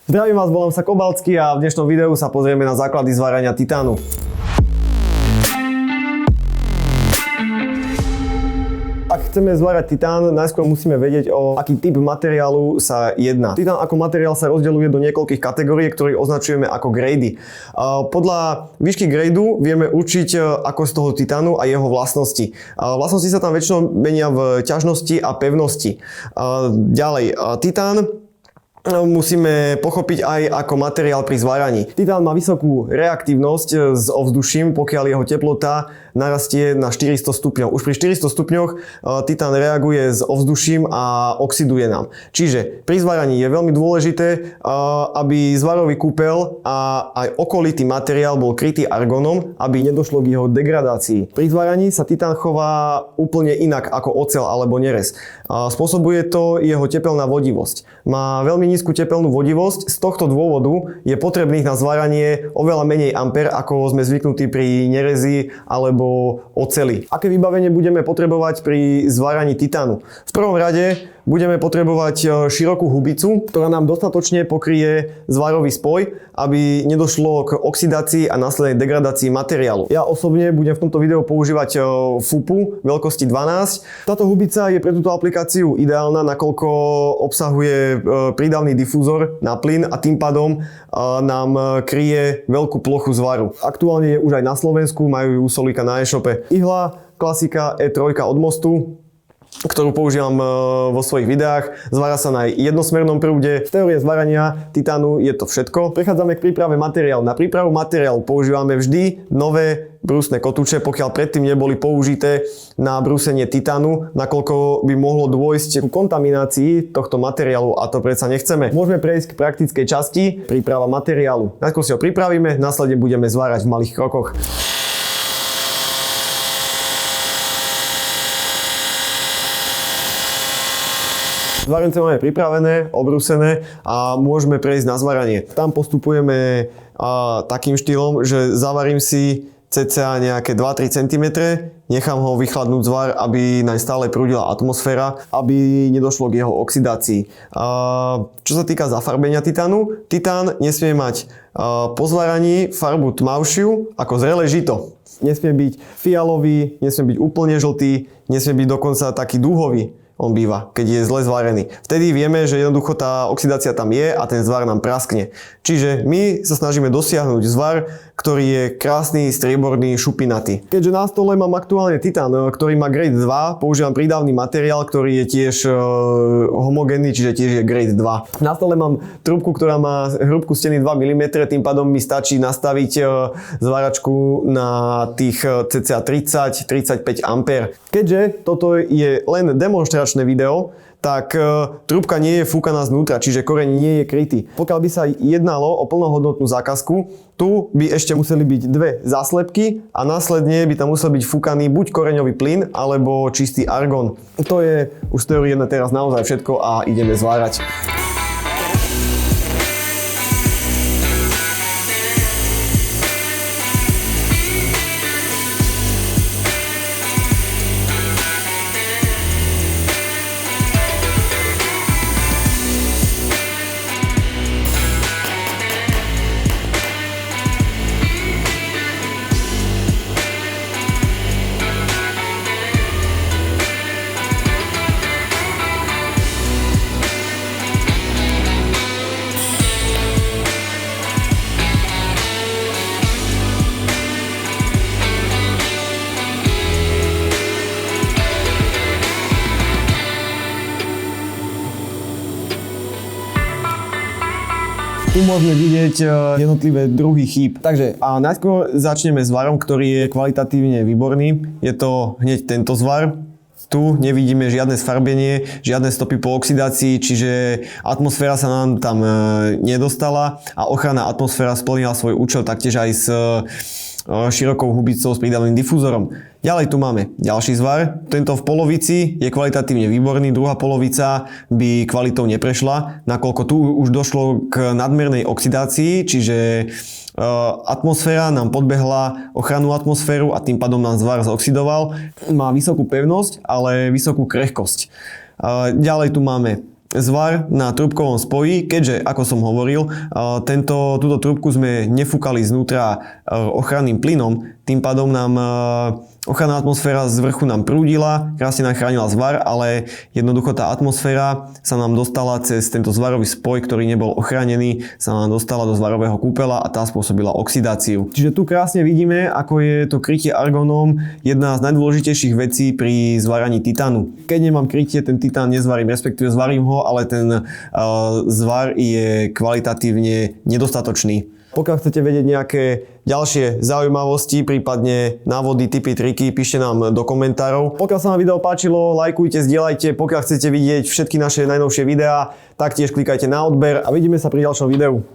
Zdravím vás, volám sa Kobalcký a v dnešnom videu sa pozrieme na základy zvárania titánu. Ak chceme zvárať titán, najskôr musíme vedieť, o aký typ materiálu sa jedná. Titán ako materiál sa rozdeľuje do niekoľkých kategórií, ktoré označujeme ako grady. Podľa výšky gradu vieme určiť ako z toho titánu a jeho vlastnosti. Vlastnosti sa tam väčšinou menia v ťažnosti a pevnosti. Ďalej, titán musíme pochopiť aj ako materiál pri zváraní. Titán má vysokú reaktívnosť s ovzduším, pokiaľ jeho teplota narastie na 400 stupňov. Už pri 400 stupňoch titán reaguje s ovzduším a oxiduje nám. Čiže pri zváraní je veľmi dôležité, aby zvarový kúpeľ a aj okolitý materiál bol krytý argonom, aby nedošlo k jeho degradácii. Pri zváraní sa titán chová úplne inak ako oceľ alebo nerez. Spôsobuje to jeho tepelná vodivosť. Má veľmi nízku tepelnú vodivosť, z tohto dôvodu je potrebných na zváranie oveľa menej ampér, ako sme zvyknutí pri nerezi alebo oceli. Aké vybavenie budeme potrebovať pri zváraní titánu? V prvom rade budeme potrebovať širokú hubicu, ktorá nám dostatočne pokryje zvárový spoj, aby nedošlo k oxidácii a následnej degradácii materiálu. Ja osobne budem v tomto videu používať FUPu veľkosti 12. Táto hubica je pre túto aplikáciu ideálna, nakoľko obsahuje prídavný difúzor na plyn a tým pádom nám kryje veľkú plochu zvaru. Aktuálne je už aj na Slovensku, majú ju u Solika na e-shope. Ihla, klasika E3 od Mostu, ktorú používam vo svojich videách. Zvára sa na jednosmernom prúde. Z teórie zvárania titánu je to všetko. Prechádzame k príprave materiálu. Na prípravu materiálu používame vždy nové brúsne kotúče, pokiaľ predtým neboli použité na brúsenie titánu, nakoľko by mohlo dôjsť ku kontaminácii tohto materiálu a to predsa nechceme. Môžeme prejsť k praktickej časti, príprava materiálu. Najskôr si ho pripravíme, následne budeme zvárať v malých krokoch. Zvárence máme pripravené, obrúsené a môžeme prejsť na zváranie. Tam postupujeme takým štýlom, že zavarím si cca nejaké 2-3 cm, nechám ho vychladnúť zvar, aby naň stále prúdila atmosféra, aby nedošlo k jeho oxidácii. Čo sa týka zafarbenia titánu, titán nesmie mať po zváraní farbu tmavšiu ako zrelé žito. Nesmie byť fialový, nesmie byť úplne žltý, nesmie byť dokonca taký dúhový. On býva, keď je zle zvarený. Vtedy vieme, že jednoducho tá oxidácia tam je a ten zvar nám praskne. Čiže my sa snažíme dosiahnuť zvar, ktorý je krásny, strieborný, šupinatý. Keďže na stole mám aktuálne titán, ktorý má grade 2, používam prídavný materiál, ktorý je tiež homogénny, čiže tiež je grade 2. Na stole mám trúbku, ktorá má hrúbku steny 2 mm, tým pádom mi stačí nastaviť zváračku na tých cca 30-35 A. Keďže toto je len demonstračné video, tak trúbka nie je fúkaná znútra, čiže koreň nie je krytý. Pokiaľ by sa jednalo o plnohodnotnú zákazku, tu by ešte museli byť dve záslepky a následne by tam musel byť fúkaný buď koreňový plyn, alebo čistý argón. To je už z teórie na teraz naozaj všetko a ideme zvárať. Tu môžeme vidieť jednotlivé druhy chýb. Takže najskôr začneme s zvarom, ktorý je kvalitatívne výborný. Je to hneď tento zvar. Tu nevidíme žiadne sfarbenie, žiadne stopy po oxidácii, čiže atmosféra sa nám tam nedostala a ochranná atmosféra splnila svoj účel taktiež aj s širokou hubicou s prídavným difúzorom. Ďalej tu máme ďalší zvar. Tento v polovici je kvalitatívne výborný, druhá polovica by kvalitou neprešla, nakoľko tu už došlo k nadmernej oxidácii, čiže atmosféra nám podbehla ochrannú atmosféru a tým pádom nám zvar zoxidoval. Má vysokú pevnosť, ale vysokú krehkosť. Ďalej tu máme zvar na trúbkovom spoji, keďže, ako som hovoril, túto trúbku sme nefúkali znútra ochranným plynom, tým pádom nám ochranná atmosféra z vrchu nám prúdila, krásne nám chránila zvar, ale jednoducho tá atmosféra sa nám dostala cez tento zvarový spoj, ktorý nebol ochránený, sa nám dostala do zvarového kúpela a tá spôsobila oxidáciu. Čiže tu krásne vidíme, ako je to krytie argónom jedna z najdôležitejších vecí pri zváraní titánu. Keď nemám krytie, ten titán nezvarím, respektíve zvarím ho, ale ten zvar je kvalitatívne nedostatočný. Pokiaľ chcete vedieť nejaké ďalšie zaujímavosti, prípadne návody, tipy, triky, píšte nám do komentárov. Pokiaľ sa vám video páčilo, lajkujte, zdieľajte. Pokiaľ chcete vidieť všetky naše najnovšie videá, taktiež klikajte na odber a vidíme sa pri ďalšom videu.